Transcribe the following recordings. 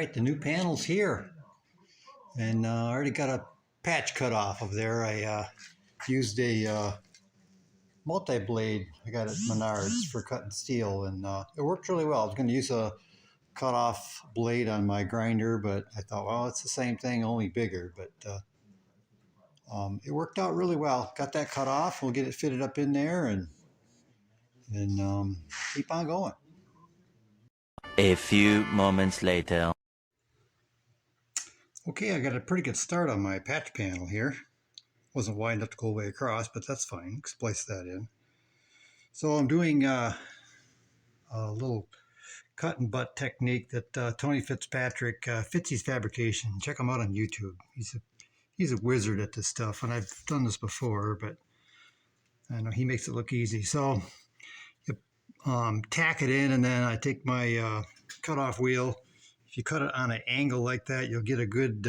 right, the new panel's here, and I already got a patch cut off of there. I used a multi-blade I got at Menards for cutting steel, and it worked really well. I was going to use a cut-off blade on my grinder, but I thought, well, it's the same thing, only bigger. But it worked out really well. Got that cut off. We'll get it fitted up in there, and keep on going. A few moments later. Okay, I got a pretty good start on my patch panel here. Wasn't wide enough to go all the way across, but that's fine. Splice that in. So I'm doing a little cut and butt technique that Tony Fitzpatrick, Fitzy's Fabrication. Check him out on YouTube. He's a wizard at this stuff, and I've done this before, but I know he makes it look easy. So you tack it in, and then I take my cutoff wheel. If you cut it on an angle like that, you'll get a good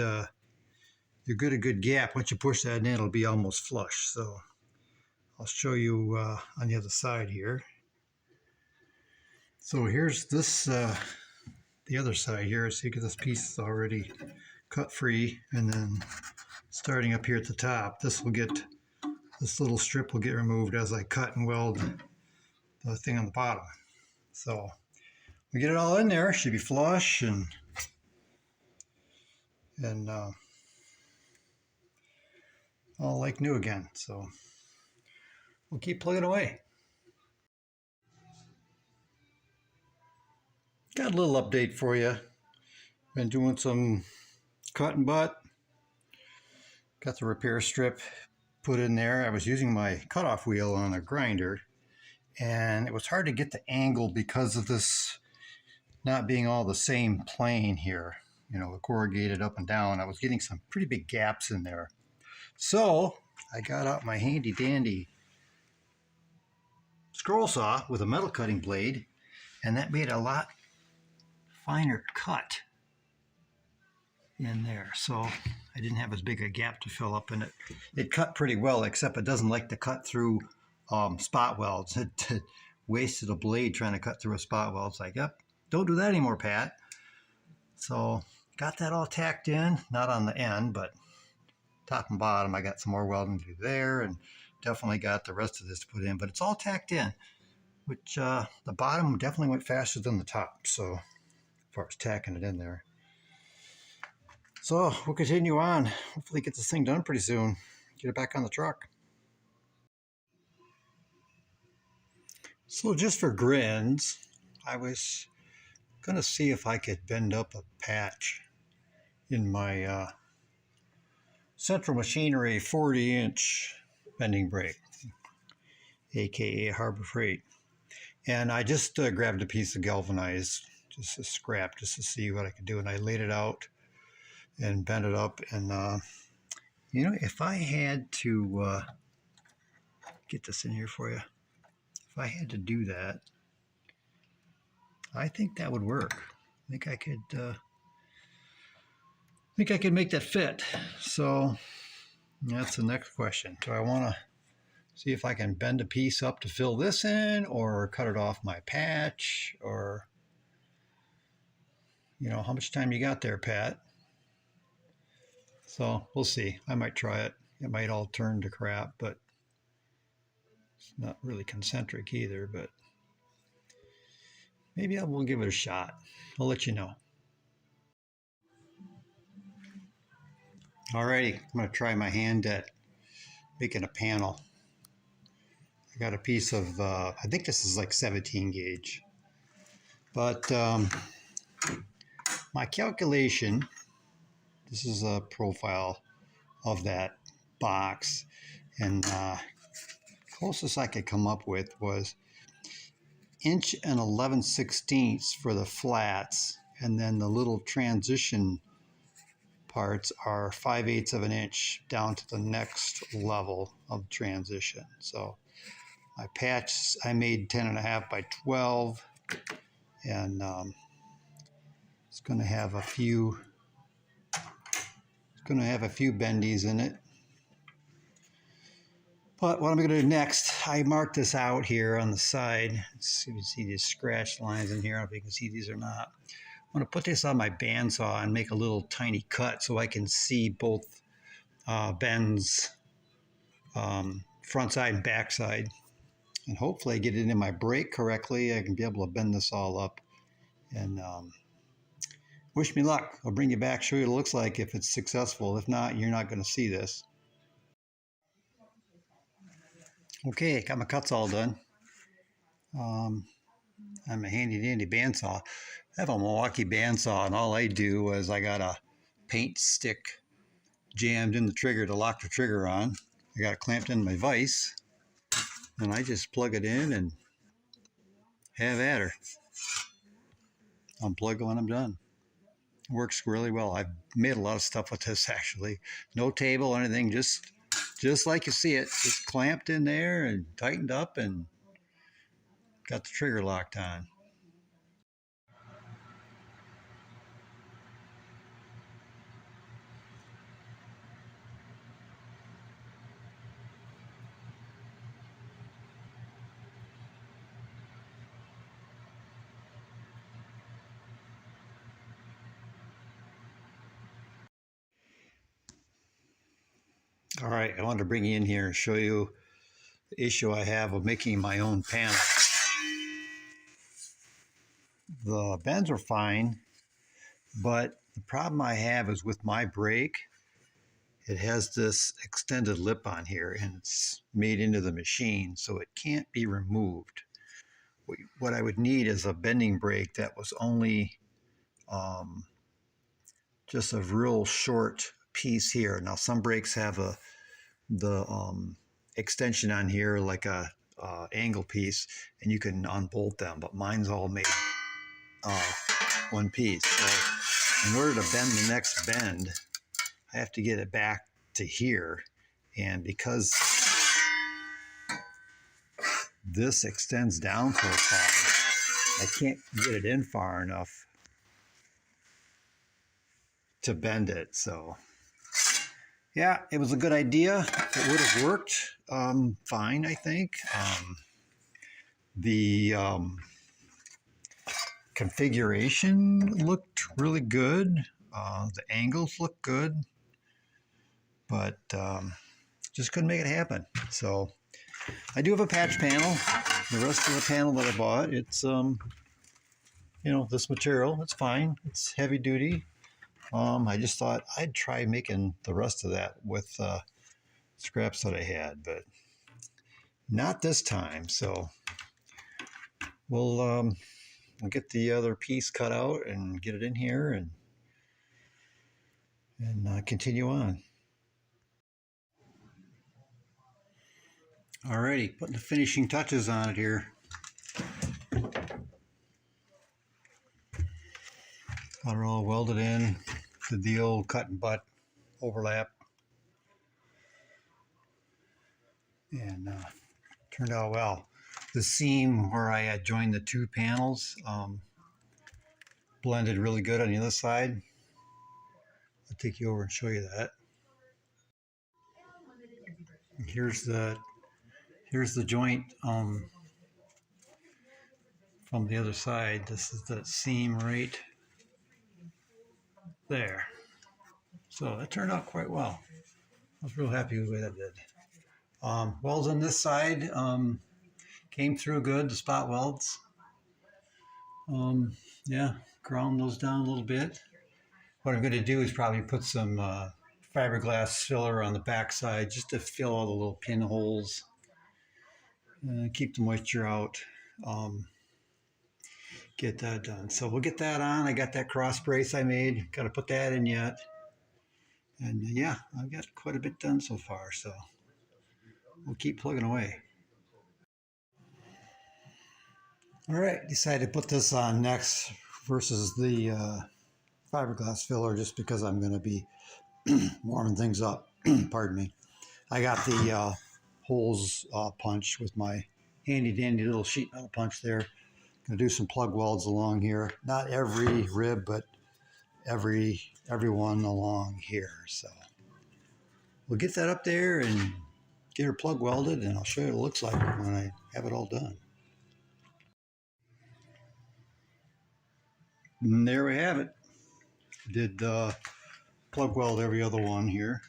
gap. Once you push that in, it'll be almost flush. So I'll show you on the other side here. So here's this, the other side here. So you get this piece already cut free, and then starting up here at the top, this little strip will get removed as I cut and weld the thing on the bottom. So we get it all in there. It should be flush and all like new again. So we'll keep plugging away. Got a little update for you. Been doing some cut and butt. Got the repair strip put in there. I was using my cutoff wheel on a grinder, and it was hard to get the angle because of this not being all the same plane here. You know, the corrugated up and down. I was getting some pretty big gaps in there. So I got out my handy dandy scroll saw with a metal cutting blade, and that made a lot finer cut in there. So I didn't have as big a gap to fill up in it. It cut pretty well, except it doesn't like to cut through spot welds. It wasted a blade trying to cut through a spot weld. It's like, yep, don't do that anymore, Pat. So got that all tacked in, not on the end, but top and bottom. I got some more welding to do there, and definitely got the rest of this to put in, but it's all tacked in, which the bottom definitely went faster than the top. So as far as tacking it in there. So we'll continue on. Hopefully get this thing done pretty soon. Get it back on the truck. So just for grins, I was going to see if I could bend up a patch in my Central Machinery 40-inch bending brake, aka Harbor Freight. And I just grabbed a piece of galvanized, just a scrap, just to see what I could do. And I laid it out and bent it up. And, you know, if I had to get this in here for you, if I had to do that, I think that would work. I think I could make that fit. So that's the next question. Do I want to see if I can bend a piece up to fill this in, or cut it off my patch, or, you know, how much time you got there, Pat? So we'll see. I might try it. It might all turn to crap, but it's not really concentric either, but maybe I will give it a shot. I'll let you know. Alrighty, I'm going to try my hand at making a panel. I got a piece of, I think this is like 17 gauge. But my calculation, this is a profile of that box. And closest I could come up with was 1 11/16 for the flats. And then the little transition parts are 5/8 of an inch down to the next level of transition. So my patch I made 10.5 by 12, and it's going to have a few bendies in it. But what I'm going to do next, I marked this out here on the side. Let's see if you can see these scratch lines in here. I don't know if you can see these or not. I'm going to put this on my bandsaw and make a little tiny cut so I can see both bends, front side and back side. And hopefully I get it in my brake correctly. I can be able to bend this all up. And wish me luck. I'll bring you back, show you what it looks like if it's successful. If not, you're not going to see this. Okay, got my cuts all done. I'm a handy dandy bandsaw. I have a Milwaukee bandsaw, and all I do is I got a paint stick jammed in the trigger to lock the trigger on. I got it clamped in my vise, and I just plug it in and have at her. Unplug it when I'm done. It works really well. I've made a lot of stuff with this actually. No table or anything, just like you see it. Just clamped in there and tightened up and got the trigger locked on. All right, I wanted to bring you in here and show you the issue I have of making my own panel. The bends are fine, but the problem I have is with my brake, it has this extended lip on here and it's made into the machine, so it can't be removed. What I would need is a bending brake that was only just a real short piece here. Now some brakes have the extension on here like a angle piece, and you can unbolt them, but mine's all made one piece. So in order to bend the next bend, I have to get it back to here, and because this extends down so far, I can't get it in far enough to bend it. So yeah, it was a good idea. It would have worked fine, I think. The configuration looked really good. The angles looked good, but just couldn't make it happen. So I do have a patch panel. The rest of the panel that I bought, it's this material. It's fine. It's heavy duty. I just thought I'd try making the rest of that with scraps that I had, but not this time. So we'll get the other piece cut out and get it in here and continue on. Alrighty, putting the finishing touches on it here. Got it all welded in, did the old cut and butt overlap, and turned out well. The seam where I had joined the two panels blended really good on the other side. I'll take you over and show you that. Here's the joint from the other side. This is the seam right there. So that turned out quite well. I was real happy with the way that did. Welds on this side came through good, the spot welds. Yeah, ground those down a little bit. What I'm going to do is probably put some fiberglass filler on the back side just to fill all the little pinholes and keep the moisture out. Get that done. So we'll get that on. I got that cross brace I made. Got to put that in yet. And yeah, I've got quite a bit done so far. So we'll keep plugging away. All right, decided to put this on next versus the fiberglass filler just because I'm going to be warming things up. Pardon me. I got the holes punched with my handy dandy little sheet metal punch there. Gonna do some plug welds along here. Not every rib, but every one along here. So we'll get that up there and get her plug welded, and I'll show you what it looks like when I have it all done. And there we have it. Did plug weld every other one here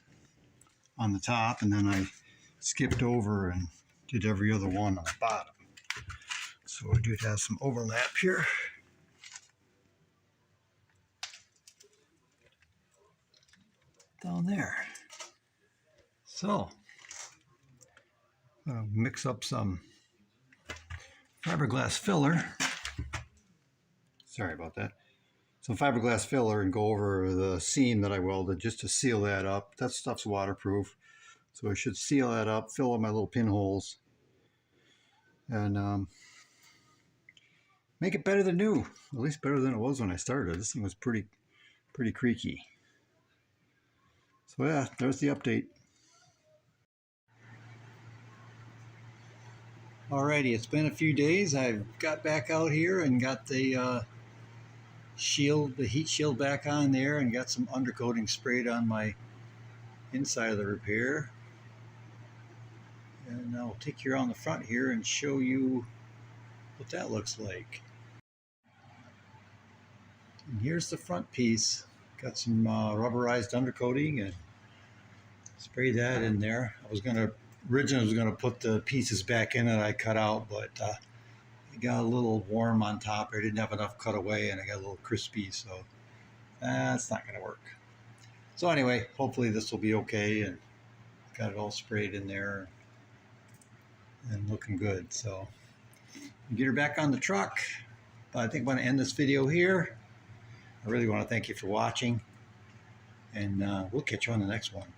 on the top, and then I skipped over and did every other one on the bottom. So we do have some overlap here. Down there. So, mix up some fiberglass filler. Sorry about that. Some fiberglass filler and go over the seam that I welded just to seal that up. That stuff's waterproof. So I should seal that up, fill up my little pinholes, and make it better than new. At least better than it was when I started. This thing was pretty creaky. So yeah, there's the update. Alrighty, it's been a few days. I've got back out here and got the shield, the heat shield back on there, and got some undercoating sprayed on my inside of the repair. And I'll take you around the front here and show you what that looks like. And here's the front piece. Got some rubberized undercoating and spray that in there. Originally I was gonna put the pieces back in that I cut out, but it got a little warm on top. I didn't have enough cut away, and I got a little crispy, so that's not gonna work. So anyway, hopefully this will be okay, and got it all sprayed in there and looking good. So get her back on the truck. But I think I'm going to end this video here. I really want to thank you for watching, and we'll catch you on the next one.